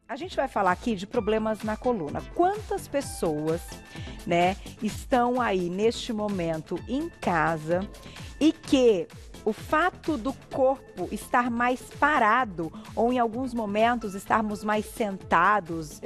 A gente vai falar aqui de problemas na coluna. Quantas pessoas, né, estão aí neste momento em casa e que o fato do corpo estar mais parado ou em alguns momentos estarmos mais sentados,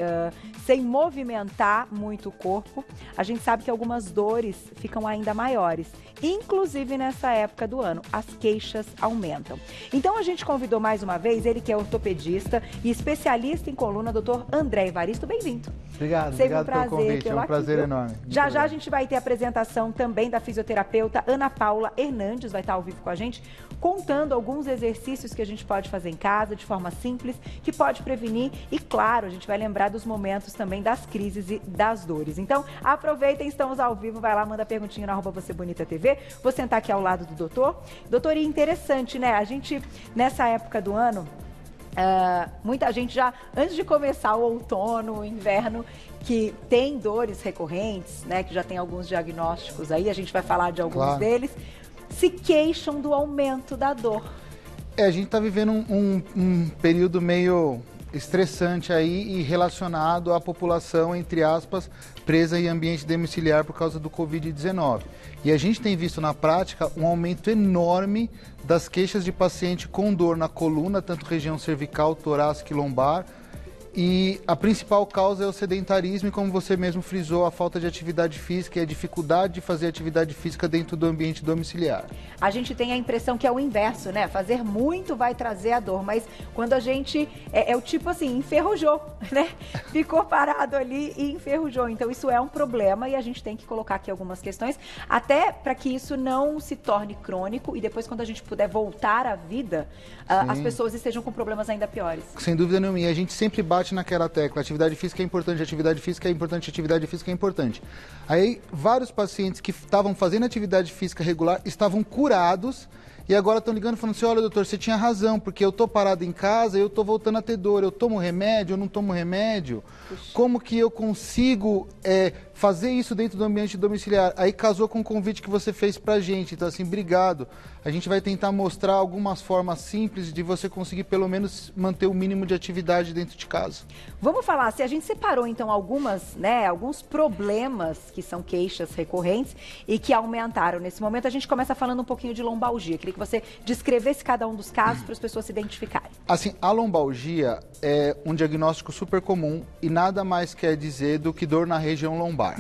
sem movimentar muito o corpo, a gente sabe que algumas dores ficam ainda maiores. Inclusive nessa época do ano, as queixas aumentam. Então a gente convidou mais uma vez, ele que é ortopedista e especialista em coluna, Dr. André Evaristo, bem-vindo. Obrigado, Sempre obrigado pelo convite, é um prazer enorme. Já a gente vai ter a apresentação também da fisioterapeuta Ana Paula Hernandes, vai estar ao vivo com a gente, contando alguns exercícios que a gente pode fazer em casa, de forma simples, que pode prevenir e, claro, a gente vai lembrar dos momentos também das crises e das dores. Então, aproveitem, estamos ao vivo, vai lá, manda perguntinha na @VocêBonitaTV, vou sentar aqui ao lado do doutor. Doutor, e interessante, né, a gente, nessa época do ano, muita gente já, antes de começar o outono, o inverno, que tem dores recorrentes, né, que já tem alguns diagnósticos aí, a gente vai falar de alguns deles, se queixam do aumento da dor. A gente está vivendo um período meio estressante aí e relacionado à população, entre aspas, presa em ambiente domiciliar por causa do Covid-19. E a gente tem visto na prática um aumento enorme das queixas de paciente com dor na coluna, tanto região cervical, torácica e lombar. E a principal causa é o sedentarismo e, como você mesmo frisou, a falta de atividade física e a dificuldade de fazer atividade física dentro do ambiente domiciliar. A gente tem a impressão que é o inverso, né? Fazer muito vai trazer a dor, mas quando a gente, é o tipo assim, enferrujou, né? Ficou parado ali e enferrujou. Então isso é um problema e a gente tem que colocar aqui algumas questões, até para que isso não se torne crônico e depois, quando a gente puder voltar à vida, as pessoas estejam com problemas ainda piores. Sem dúvida nenhuma. E a gente sempre bate naquela tecla, atividade física é importante, atividade física é importante, atividade física é importante. Aí, vários pacientes que estavam fazendo atividade física regular estavam curados e agora estão ligando falando assim, olha doutor, você tinha razão, porque eu estou parado em casa e eu estou voltando a ter dor, eu tomo remédio, eu não tomo remédio, como que eu consigo fazer isso dentro do ambiente domiciliar? Aí casou com o convite que você fez pra gente, então assim, obrigado. A gente vai tentar mostrar algumas formas simples de você conseguir pelo menos manter o mínimo de atividade dentro de casa. Vamos falar, se a gente separou então alguns problemas que são queixas recorrentes e que aumentaram nesse momento, a gente começa falando um pouquinho de lombalgia. Queria que você descrevesse cada um dos casos para as pessoas se identificarem. Assim, a lombalgia é um diagnóstico super comum e nada mais quer dizer do que dor na região lombar.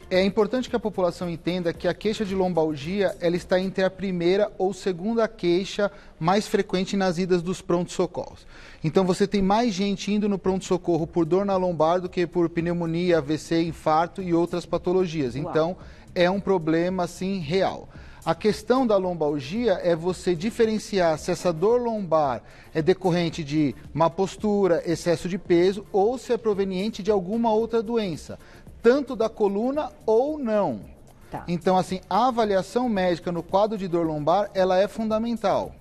É importante que a população entenda que a queixa de lombalgia ela está entre a primeira ou segunda queixa mais frequente nas idas dos pronto-socorros. Então você tem mais gente indo no pronto-socorro por dor na lombar do que por pneumonia, AVC, infarto e outras patologias. Uau. Então é um problema assim real. A questão da lombalgia é você diferenciar se essa dor lombar é decorrente de má postura, excesso de peso ou se é proveniente de alguma outra doença, tanto da coluna ou não. Tá. Então, assim, a avaliação médica no quadro de dor lombar, ela é fundamental.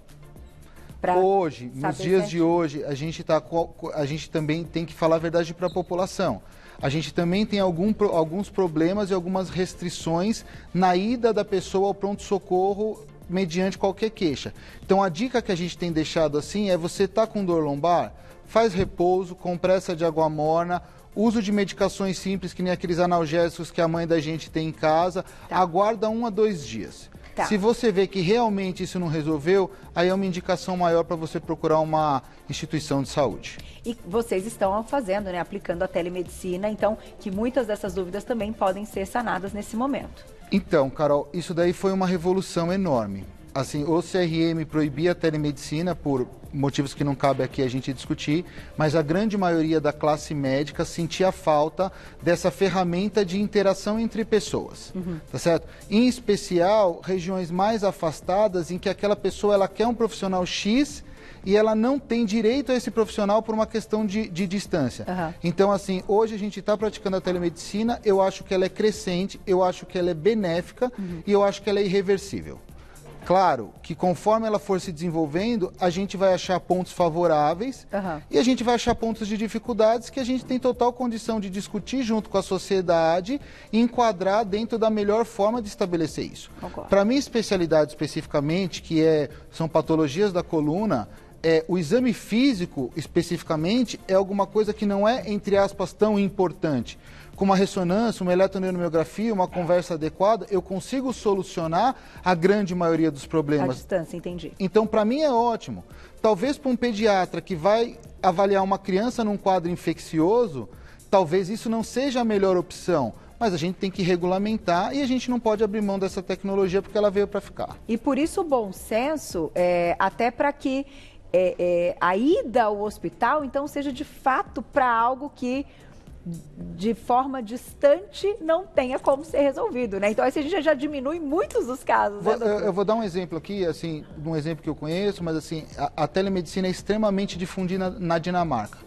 Hoje, nos dias de hoje, a gente também tem que falar a verdade para a população. A gente também tem alguns problemas e algumas restrições na ida da pessoa ao pronto-socorro mediante qualquer queixa. Então, a dica que a gente tem deixado assim é você tá com dor lombar, faz repouso, compressa de água morna, uso de medicações simples, que nem aqueles analgésicos que a mãe da gente tem em casa, aguarda 1 a 2 dias. Se você vê que realmente isso não resolveu, aí é uma indicação maior para você procurar uma instituição de saúde. E vocês estão fazendo, né, aplicando a telemedicina, então que muitas dessas dúvidas também podem ser sanadas nesse momento. Então, Carol, isso daí foi uma revolução enorme. Assim, o CRM proibia a telemedicina por motivos que não cabe aqui a gente discutir, mas a grande maioria da classe médica sentia falta dessa ferramenta de interação entre pessoas, tá certo? Em especial, regiões mais afastadas em que aquela pessoa ela quer um profissional X e ela não tem direito a esse profissional por uma questão de distância. Então, assim, hoje a gente está praticando a telemedicina, eu acho que ela é crescente, eu acho que ela é benéfica e eu acho que ela é irreversível. Claro que conforme ela for se desenvolvendo, a gente vai achar pontos favoráveis e a gente vai achar pontos de dificuldades que a gente tem total condição de discutir junto com a sociedade e enquadrar dentro da melhor forma de estabelecer isso. Para minha especialidade especificamente, que são patologias da coluna, O exame físico, especificamente, é alguma coisa que não é, entre aspas, tão importante. Com uma ressonância, uma eletroneurografia, uma conversa adequada, eu consigo solucionar a grande maioria dos problemas. À distância, entendi. Então, para mim é ótimo. Talvez para um pediatra que vai avaliar uma criança num quadro infeccioso, talvez isso não seja a melhor opção. Mas a gente tem que regulamentar e a gente não pode abrir mão dessa tecnologia porque ela veio para ficar. E por isso o bom senso, até para que a ida ao hospital, então, seja de fato para algo que, de forma distante, não tenha como ser resolvido, né? Então, assim, a gente já diminui muitos dos casos, né, doutor? Eu vou dar um exemplo aqui, assim, de um exemplo que eu conheço, mas assim, a telemedicina é extremamente difundida na Dinamarca.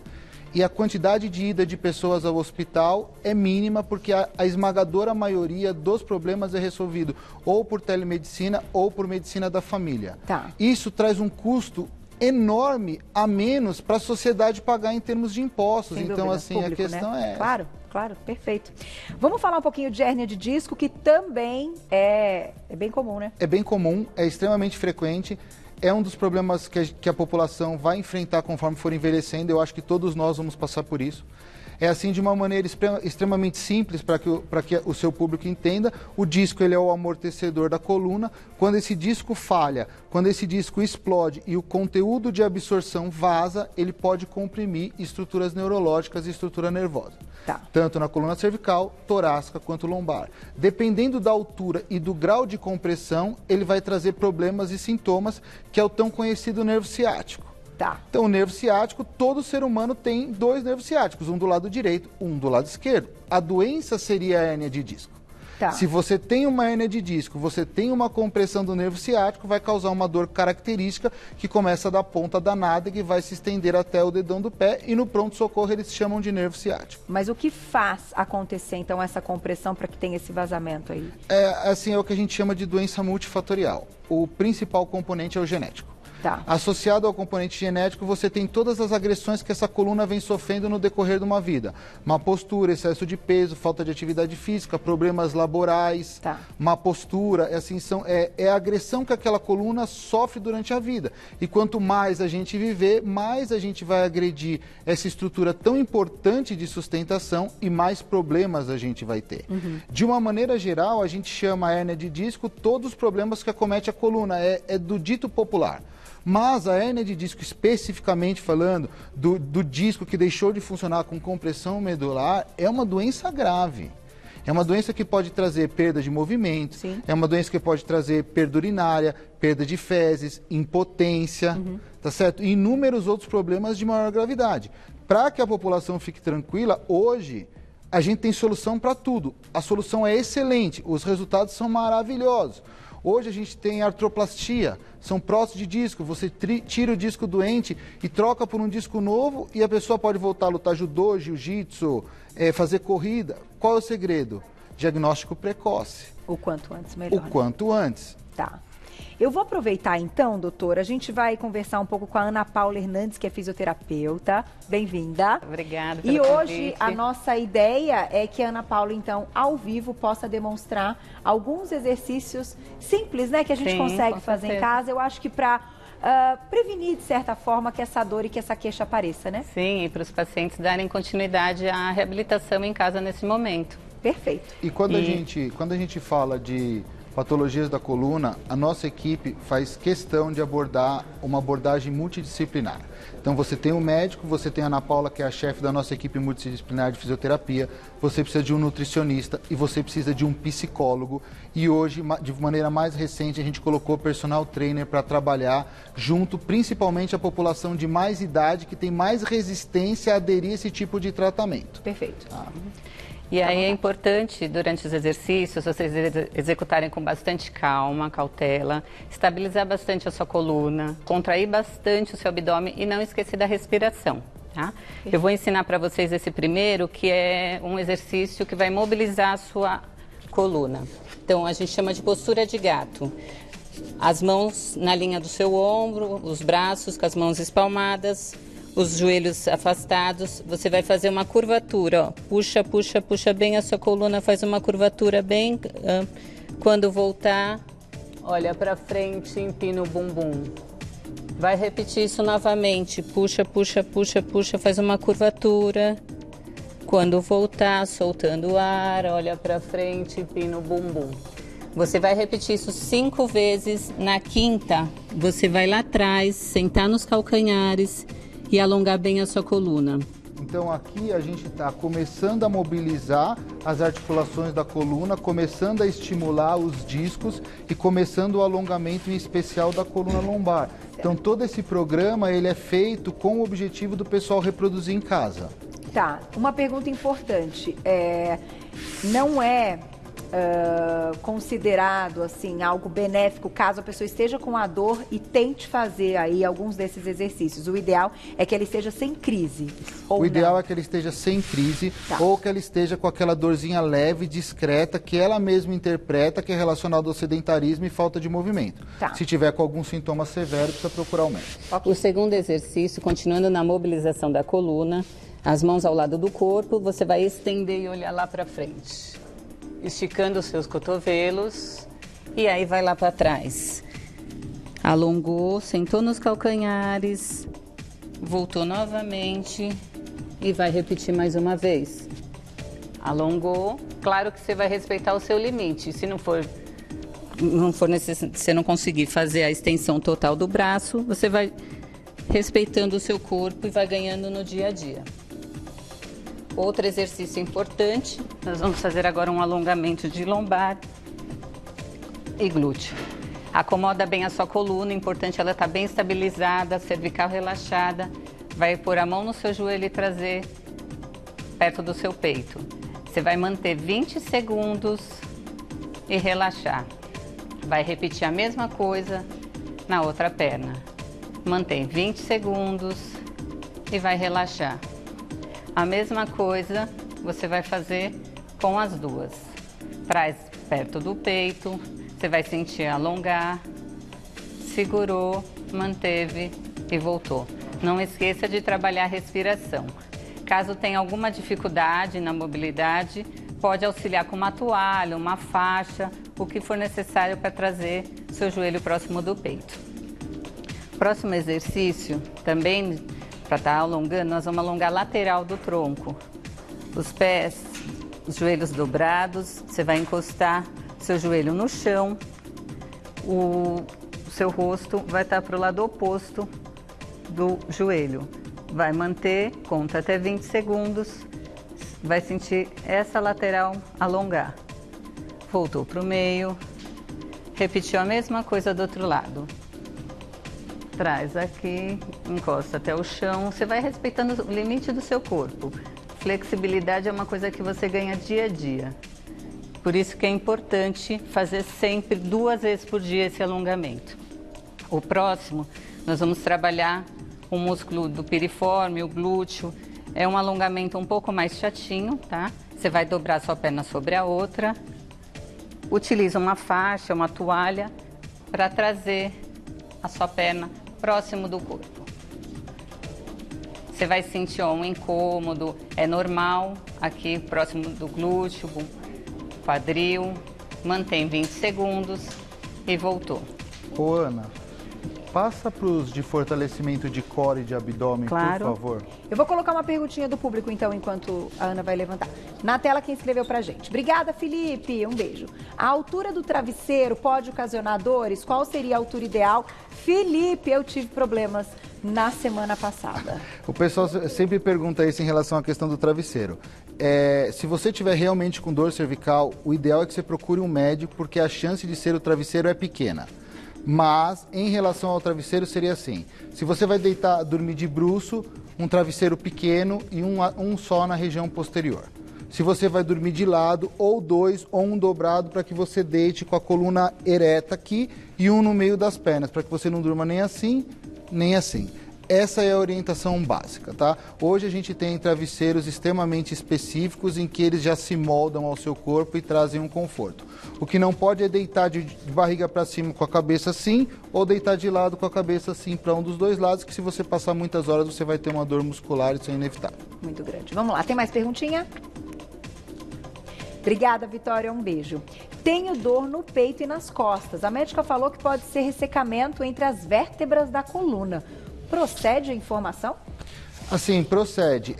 E a quantidade de ida de pessoas ao hospital é mínima, porque a esmagadora maioria dos problemas é resolvido ou por telemedicina ou por medicina da família. Tá. Isso traz um custo enorme a menos para a sociedade pagar em termos de impostos. Sem então, dúvida, assim, público, a questão né? é essa. Claro, claro, perfeito. Vamos falar um pouquinho de hérnia de disco, que também é bem comum, né? É bem comum, é extremamente frequente. É um dos problemas que a população vai enfrentar conforme for envelhecendo. Eu acho que todos nós vamos passar por isso. É assim, de uma maneira extremamente simples, para que o seu público entenda. O disco, ele é o amortecedor da coluna. Quando esse disco falha, quando esse disco explode e o conteúdo de absorção vaza, ele pode comprimir estruturas neurológicas e estrutura nervosa. Tá. Tanto na coluna cervical, torácica quanto lombar. Dependendo da altura e do grau de compressão, ele vai trazer problemas e sintomas, que é o tão conhecido nervo ciático. Tá. Então, o nervo ciático, todo ser humano tem dois nervos ciáticos, um do lado direito, um do lado esquerdo. A doença seria a hérnia de disco. Tá. Se você tem uma hérnia de disco, você tem uma compressão do nervo ciático, vai causar uma dor característica que começa da ponta da nádega e vai se estender até o dedão do pé, e no pronto-socorro eles chamam de nervo ciático. Mas o que faz acontecer, então, essa compressão para que tenha esse vazamento aí? É o que a gente chama de doença multifatorial. O principal componente é o genético. Tá. Associado ao componente genético, você tem todas as agressões que essa coluna vem sofrendo no decorrer de uma vida. Má postura, excesso de peso, falta de atividade física, problemas laborais, Tá. má postura, é a agressão que aquela coluna sofre durante a vida. E quanto mais a gente viver, mais a gente vai agredir essa estrutura tão importante de sustentação e mais problemas a gente vai ter. De uma maneira geral, a gente chama a hérnia de disco todos os problemas que acomete a coluna, é do dito popular. Mas a hérnia de disco, especificamente falando, do disco que deixou de funcionar com compressão medular, é uma doença grave. É uma doença que pode trazer perda de movimento, Sim. É uma doença que pode trazer perda urinária, perda de fezes, impotência, tá certo? E inúmeros outros problemas de maior gravidade. Para que a população fique tranquila, hoje a gente tem solução para tudo. A solução é excelente, os resultados são maravilhosos. Hoje a gente tem artroplastia, são próteses de disco, você tira o disco doente e troca por um disco novo e a pessoa pode voltar a lutar judô, jiu-jitsu, fazer corrida. Qual é o segredo? Diagnóstico precoce. O quanto antes, melhor. O quanto antes. Tá. Eu vou aproveitar então, doutora, a gente vai conversar um pouco com a Ana Paula Hernandes, que é fisioterapeuta. Bem-vinda. Obrigada pelo E hoje convite. a nossa ideia é que a Ana Paula, então, ao vivo, possa demonstrar alguns exercícios simples, né, que a gente Sim, consegue com fazer em certeza. casa. Eu acho que para prevenir, de certa forma, que essa dor e que essa queixa apareça, né? Sim, e para os pacientes darem continuidade à reabilitação em casa nesse momento. Perfeito. E quando a gente fala de patologias da coluna, a nossa equipe faz questão de abordar uma abordagem multidisciplinar. Então você tem um médico, você tem a Ana Paula, que é a chefe da nossa equipe multidisciplinar de fisioterapia, você precisa de um nutricionista e você precisa de um psicólogo. E hoje, de maneira mais recente, a gente colocou personal trainer para trabalhar junto, principalmente a população de mais idade, que tem mais resistência a aderir a esse tipo de tratamento. Perfeito. E aí é importante, durante os exercícios, vocês executarem com bastante calma, cautela, estabilizar bastante a sua coluna, contrair bastante o seu abdômen e não esquecer da respiração, tá? Eu vou ensinar para vocês esse primeiro, que é um exercício que vai mobilizar a sua coluna. Então, a gente chama de postura de gato. As mãos na linha do seu ombro, os braços com as mãos espalmadas, os joelhos afastados. Você vai fazer uma curvatura, ó. Puxa, puxa, puxa bem a sua coluna, faz uma curvatura bem. Quando voltar, olha para frente, empina o bumbum. Vai repetir isso novamente. Puxa, puxa, puxa, puxa, faz uma curvatura. Quando voltar, soltando o ar, olha pra frente, pina o bumbum. Você vai repetir isso 5 vezes. Na quinta, você vai lá atrás, sentar nos calcanhares e alongar bem a sua coluna. Então aqui a gente está começando a mobilizar as articulações da coluna, começando a estimular os discos e começando o alongamento em especial da coluna lombar. Então todo esse programa ele é feito com o objetivo do pessoal reproduzir em casa. Tá, uma pergunta importante. Não é considerado assim algo benéfico caso a pessoa esteja com a dor e tente fazer aí alguns desses exercícios. O ideal é que ele esteja sem crise. O ideal é que ele esteja sem crise, ou que ela esteja com aquela dorzinha leve, discreta, que ela mesma interpreta que é relacionado ao sedentarismo e falta de movimento. Se tiver com algum sintoma severo, precisa procurar o médico. O segundo exercício, continuando na mobilização da coluna, as mãos ao lado do corpo, você vai estender e olhar lá para frente. Esticando os seus cotovelos e aí vai lá para trás. Alongou, sentou nos calcanhares, voltou novamente e vai repetir mais uma vez. Alongou, claro que você vai respeitar o seu limite. Se você não conseguir fazer a extensão total do braço, você vai respeitando o seu corpo e vai ganhando no dia a dia. Outro exercício importante, nós vamos fazer agora um alongamento de lombar e glúteo. Acomoda bem a sua coluna, importante ela estar bem estabilizada, cervical relaxada. Vai pôr a mão no seu joelho e trazer perto do seu peito. Você vai manter 20 segundos e relaxar. Vai repetir a mesma coisa na outra perna. Mantém 20 segundos e vai relaxar. A mesma coisa você vai fazer com as duas. Traz perto do peito, você vai sentir alongar, segurou, manteve e voltou. Não esqueça de trabalhar a respiração. Caso tenha alguma dificuldade na mobilidade, pode auxiliar com uma toalha, uma faixa, o que for necessário para trazer seu joelho próximo do peito. Próximo exercício, também para estar alongando, nós vamos alongar a lateral do tronco. Os pés, os joelhos dobrados, você vai encostar seu joelho no chão, o seu rosto vai estar para o lado oposto do joelho. Vai manter, conta até 20 segundos, vai sentir essa lateral alongar. Voltou para o meio, repetiu a mesma coisa do outro lado. Traz aqui, encosta até o chão, você vai respeitando o limite do seu corpo. Flexibilidade é uma coisa que você ganha dia a dia. Por isso que é importante fazer sempre 2 vezes por dia esse alongamento. O próximo, nós vamos trabalhar o músculo do piriforme, o glúteo. É um alongamento um pouco mais chatinho, tá? Você vai dobrar a sua perna sobre a outra. Utiliza uma faixa, uma toalha, para trazer a sua perna próximo do corpo. Você vai sentir um incômodo, é normal, aqui próximo do glúteo, quadril. Mantém 20 segundos e voltou. Ô Ana, passa para os de fortalecimento de core e de abdômen, claro, por favor. Eu vou colocar uma perguntinha do público, então, enquanto a Ana vai levantar. Na tela, quem escreveu pra gente. Obrigada, Felipe. Um beijo. A altura do travesseiro pode ocasionar dores? Qual seria a altura ideal? Felipe, eu tive problemas na semana passada. O pessoal sempre pergunta isso em relação à questão do travesseiro. Se você tiver realmente com dor cervical, o ideal é que você procure um médico, porque a chance de ser o travesseiro é pequena. Mas, em relação ao travesseiro, seria assim. Se você vai dormir de bruço, um travesseiro pequeno e um só na região posterior. Se você vai dormir de lado, ou 2, ou um dobrado, para que você deite com a coluna ereta aqui e um no meio das pernas, para que você não durma nem assim, nem assim. Essa é a orientação básica, tá? Hoje a gente tem travesseiros extremamente específicos em que eles já se moldam ao seu corpo e trazem um conforto. O que não pode é deitar de barriga para cima com a cabeça assim, ou deitar de lado com a cabeça assim para um dos dois lados, que se você passar muitas horas você vai ter uma dor muscular, isso é inevitável. Muito grande. Vamos lá, tem mais perguntinha? Obrigada, Vitória, um beijo. Tenho dor no peito e nas costas. A médica falou que pode ser ressecamento entre as vértebras da coluna. Procede a informação? Assim, procede.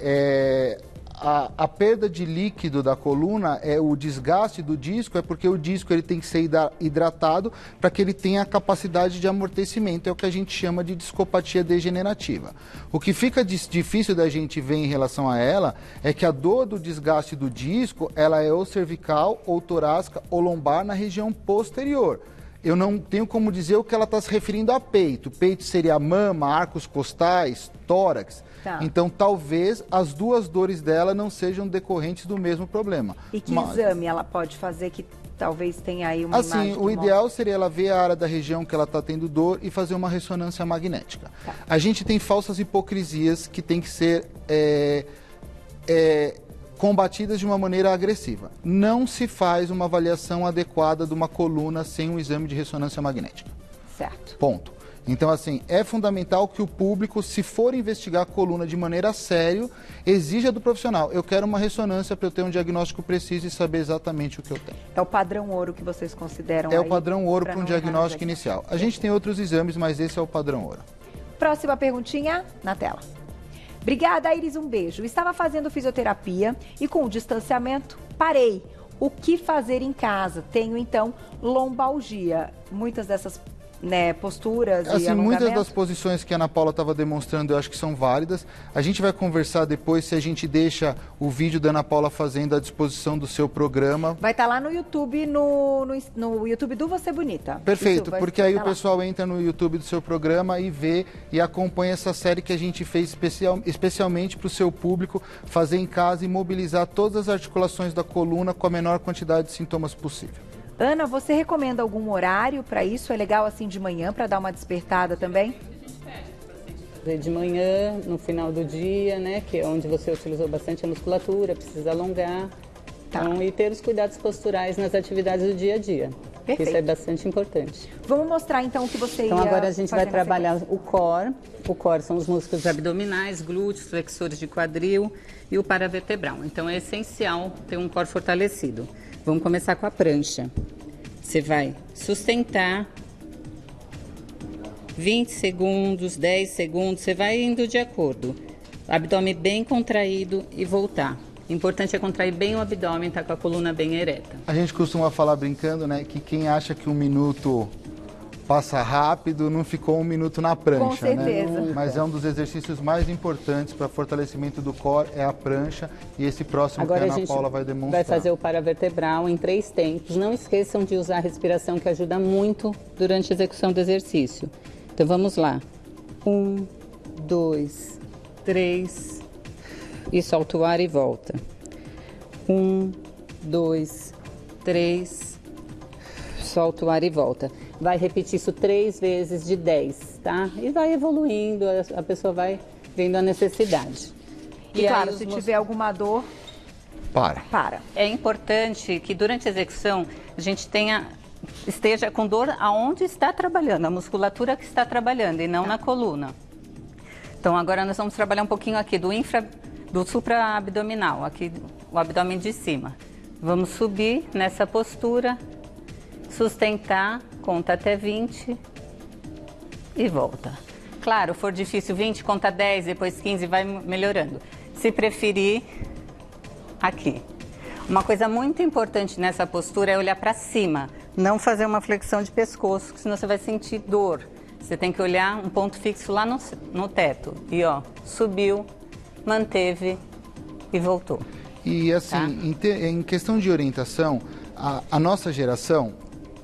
A perda de líquido da coluna, o desgaste do disco, é porque o disco ele tem que ser hidratado para que ele tenha a capacidade de amortecimento, é o que a gente chama de discopatia degenerativa. O que fica difícil da gente ver em relação a ela é que a dor do desgaste do disco, ela é ou cervical, ou torácica, ou lombar na região posterior. Eu não tenho como dizer o que ela está se referindo a peito. Peito seria mama, arcos costais, tórax. Tá. Então, talvez as duas dores dela não sejam decorrentes do mesmo problema. E que exame ela pode fazer que talvez tenha aí uma imagem? Assim, o ideal seria ela ver a área da região que ela está tendo dor e fazer uma ressonância magnética. Tá. A gente tem falsas hipocrisias que tem que ser combatidas de uma maneira agressiva. Não se faz uma avaliação adequada de uma coluna sem um exame de ressonância magnética. Certo. Ponto. Então, assim, é fundamental que o público, se for investigar a coluna de maneira séria, exija do profissional. Eu quero uma ressonância para eu ter um diagnóstico preciso e saber exatamente o que eu tenho. É o padrão ouro que vocês consideram? É o padrão ouro para um diagnóstico inicial. A gente tem outros exames, mas esse é o padrão ouro. Próxima perguntinha na tela. Obrigada, Iris, um beijo. Estava fazendo fisioterapia e com o distanciamento parei. O que fazer em casa? Tenho, então, lombalgia. Muitas dessas posturas e alongamento. Muitas das posições que a Ana Paula estava demonstrando, eu acho que são válidas. A gente vai conversar depois se a gente deixa o vídeo da Ana Paula fazendo à disposição do seu programa. Vai estar lá no YouTube, no YouTube do Você Bonita. Perfeito, porque aí o pessoal entra no YouTube do seu programa e vê e acompanha essa série que a gente fez especialmente para o seu público fazer em casa e mobilizar todas as articulações da coluna com a menor quantidade de sintomas possível. Ana, você recomenda algum horário para isso? É legal assim de manhã para dar uma despertada também? De manhã, no final do dia, né? Que é onde você utilizou bastante a musculatura, precisa alongar. Tá. Então, e ter os cuidados posturais nas atividades do dia a dia. Perfeito. Isso é bastante importante. Vamos mostrar então o que você ia Então agora a gente vai fazer trabalhar o core. O core são os músculos abdominais, glúteos, flexores de quadril e o paravertebral. Então é essencial ter um core fortalecido. Vamos começar com a prancha. Você vai sustentar 20 segundos, 10 segundos, você vai indo de acordo. Abdômen bem contraído e voltar. Importante é contrair bem o abdômen, tá com a coluna bem ereta. A gente costuma falar brincando, né, que quem acha que um minuto passa rápido, não ficou um minuto na prancha, com certeza, né? Mas é um dos exercícios mais importantes para fortalecimento do core, é a prancha, e esse próximo agora que a Ana Paula vai demonstrar. Vai fazer o paravertebral em 3 tempos. Não esqueçam de usar a respiração, que ajuda muito durante a execução do exercício. Então vamos lá. 1, 2, 3, e solta o ar e volta. 1, 2, 3, solta o ar e volta. Vai repetir isso 3 vezes de 10, tá? E vai evoluindo, a pessoa vai vendo a necessidade. E claro, se tiver alguma dor, para. É importante que durante a execução a gente esteja com dor aonde está trabalhando, a musculatura que está trabalhando e não na coluna. Então agora nós vamos trabalhar um pouquinho aqui do supraabdominal, aqui o abdômen de cima. Vamos subir nessa postura, sustentar, conta até 20 e volta. Claro, for difícil 20, conta 10, depois 15, vai melhorando. Se preferir, aqui. Uma coisa muito importante nessa postura é olhar para cima, não fazer uma flexão de pescoço, senão você vai sentir dor. Você tem que olhar um ponto fixo lá no teto. E ó, subiu, manteve e voltou. E assim, tá? Em questão de orientação, a nossa geração,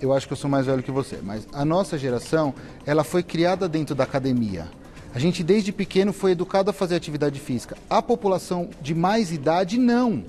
eu acho que eu sou mais velho que você, mas a nossa geração, ela foi criada dentro da academia. A gente desde pequeno foi educado a fazer atividade física. A população de mais idade, não.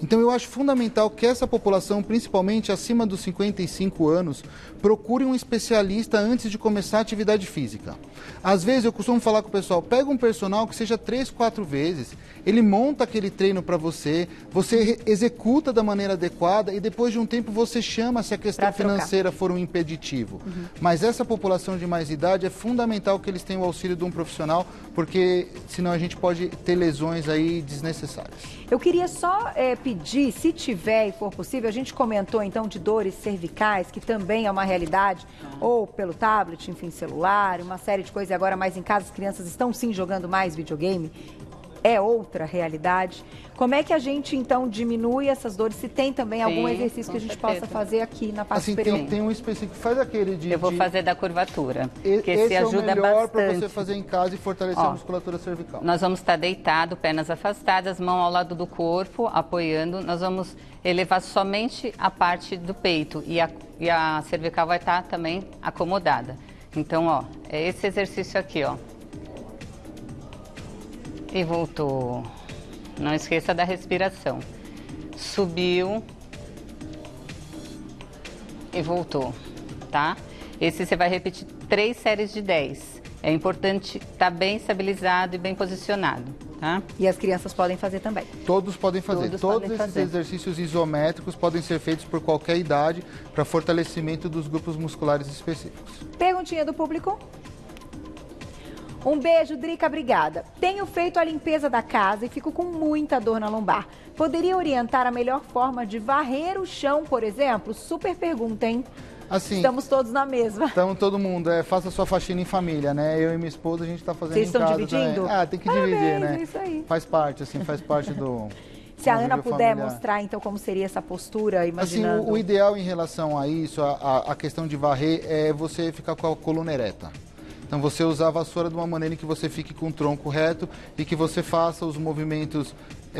Então eu acho fundamental que essa população, principalmente acima dos 55 anos, procure um especialista antes de começar a atividade física. Às vezes eu costumo falar com o pessoal, pega um personal que seja 3, 4 vezes, ele monta aquele treino para você, você executa da maneira adequada e depois de um tempo você chama se a questão financeira for um impeditivo. Mas essa população de mais idade é fundamental que eles tenham o auxílio de um profissional, porque senão a gente pode ter lesões aí desnecessárias. Eu queria só pedir pedir, se tiver e for possível, a gente comentou então de dores cervicais, que também é uma realidade, ou pelo tablet, enfim, celular, uma série de coisas. E agora mais em casa, as crianças estão sim jogando mais videogame. É outra realidade. Como é que a gente, então, diminui essas dores? Se tem também algum exercício que a gente possa fazer aqui na parte superior? Tem um específico. Faz aquele de... Eu vou fazer da curvatura, porque esse ajuda é o melhor para bastante. você fazer em casa e fortalecer a musculatura cervical. Nós vamos estar deitado, pernas afastadas, mão ao lado do corpo, apoiando. Nós vamos elevar somente a parte do peito e a cervical vai estar também acomodada. Então, ó, é esse exercício aqui, ó. E voltou. Não esqueça da respiração. Subiu. E voltou, tá? Esse você vai repetir 3 séries de 10. É importante estar bem estabilizado e bem posicionado, tá? E as crianças podem fazer também. Todos podem fazer. Todos esses exercícios isométricos podem ser feitos por qualquer idade para fortalecimento dos grupos musculares específicos. Perguntinha do público. Um beijo, Drica, obrigada. Tenho feito a limpeza da casa e fico com muita dor na lombar. Poderia orientar a melhor forma de varrer o chão, por exemplo? Super pergunta, hein? Assim, estamos todos na mesma. Estamos todo mundo. Faça sua faxina em família, né? Eu e minha esposa, a gente está fazendo Vocês em casa. Vocês estão dividindo? Também. Tem que dividir, né? É isso aí. Faz parte, assim, faz parte do... Se a Ana puder mostrar, então, como seria essa postura, imaginando... Assim, o ideal em relação a isso, a questão de varrer, é você ficar com a coluna ereta. Então, você usar a vassoura de uma maneira em que você fique com o tronco reto e que você faça os movimentos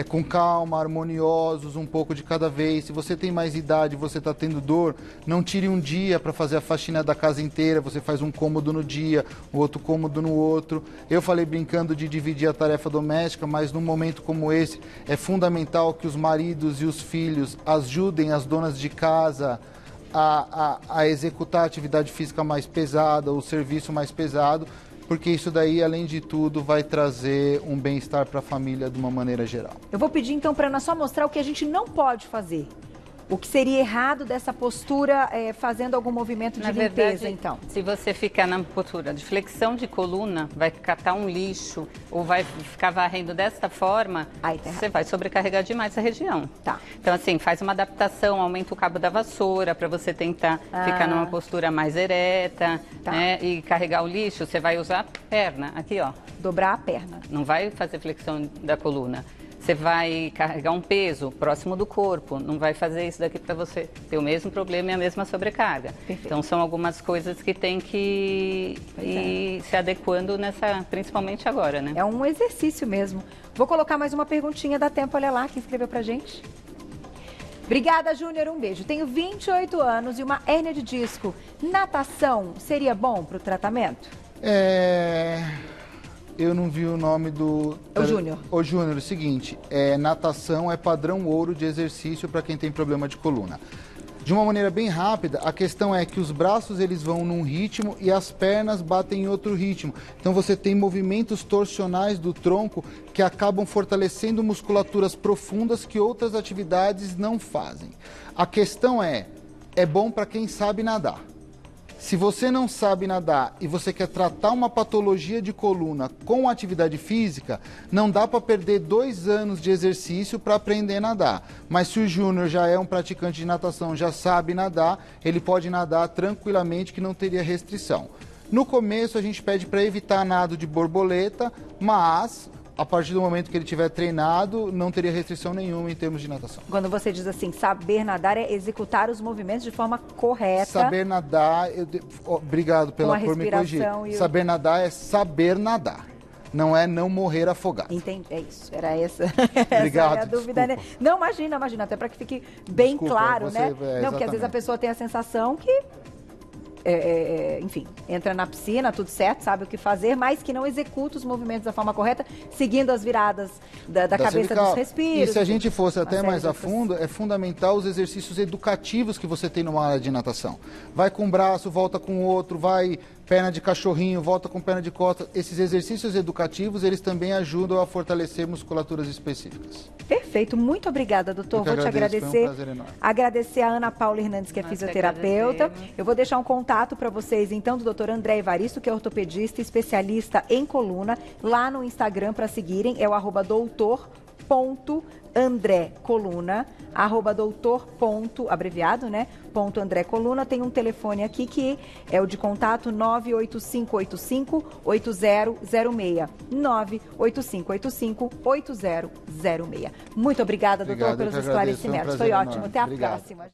com calma, harmoniosos, um pouco de cada vez. Se você tem mais idade, você está tendo dor, não tire um dia para fazer a faxina da casa inteira. Você faz um cômodo no dia, o outro cômodo no outro. Eu falei brincando de dividir a tarefa doméstica, mas num momento como esse, é fundamental que os maridos e os filhos ajudem as donas de casa a executar a atividade física mais pesada, o serviço mais pesado, porque isso daí, além de tudo, vai trazer um bem-estar para a família de uma maneira geral. Eu vou pedir então para Ana só mostrar o que a gente não pode fazer. O que seria errado dessa postura fazendo algum movimento de limpeza, verdade, então? Se você ficar na postura de flexão de coluna, vai catar um lixo ou vai ficar varrendo desta forma, você vai sobrecarregar demais essa região. Tá. Então, assim, faz uma adaptação, aumenta o cabo da vassoura para você tentar ficar numa postura mais ereta, né? E carregar o lixo, você vai usar a perna, aqui, ó. Dobrar a perna. Não vai fazer flexão da coluna. Você vai carregar um peso próximo do corpo, não vai fazer isso daqui para você ter o mesmo problema e a mesma sobrecarga. Perfeito. Então, são algumas coisas que tem que ir se adequando principalmente agora, né? É um exercício mesmo. Vou colocar mais uma perguntinha, dá tempo, olha lá, quem escreveu pra gente. Obrigada, Júnior, um beijo. Tenho 28 anos e uma hérnia de disco. Natação seria bom para o tratamento? Eu não vi o nome do... O Júnior. O Júnior, o seguinte, natação é padrão ouro de exercício para quem tem problema de coluna. De uma maneira bem rápida, a questão é que os braços eles vão num ritmo e as pernas batem em outro ritmo. Então você tem movimentos torsionais do tronco que acabam fortalecendo musculaturas profundas que outras atividades não fazem. A questão é bom para quem sabe nadar. Se você não sabe nadar e você quer tratar uma patologia de coluna com atividade física, não dá para perder 2 anos de exercício para aprender a nadar. Mas se o Júnior já é um praticante de natação, já sabe nadar, ele pode nadar tranquilamente que não teria restrição. No começo a gente pede para evitar nado de borboleta, mas a partir do momento que ele tiver treinado, não teria restrição nenhuma em termos de natação. Quando você diz assim, saber nadar é executar os movimentos de forma correta. Saber nadar, obrigado por me corrigir. Saber nadar é saber nadar. Não é não morrer afogado. Entendi, é isso, era essa. Obrigado, essa é a dúvida, né? Não, imagina, até para que fique bem claro, né? Não, porque às vezes a pessoa tem a sensação que enfim, entra na piscina, tudo certo, sabe o que fazer, mas que não executa os movimentos da forma correta, seguindo as viradas da cabeça cervical. Dos respiros. E se a gente fosse até mais a fundo, é fundamental os exercícios educativos que você tem numa área de natação. Vai com um braço, volta com o outro, vai perna de cachorrinho, volta com perna de costa. Esses exercícios educativos, eles também ajudam a fortalecer musculaturas específicas. Perfeito, muito obrigada, doutor. Vou te agradecer. Foi um prazer enorme. Agradecer a Ana Paula Hernandes, que é fisioterapeuta. Eu vou deixar um contato para vocês, então, do doutor André Evaristo, que é ortopedista, especialista em coluna, lá no Instagram para seguirem, é o @doutor doutor.andrecoluna, abreviado, né? .andrecoluna. Tem um telefone aqui que é o de contato 98585-8006. 98585-8006. Muito obrigada, doutor, pelos esclarecimentos. Foi ótimo. Até a próxima.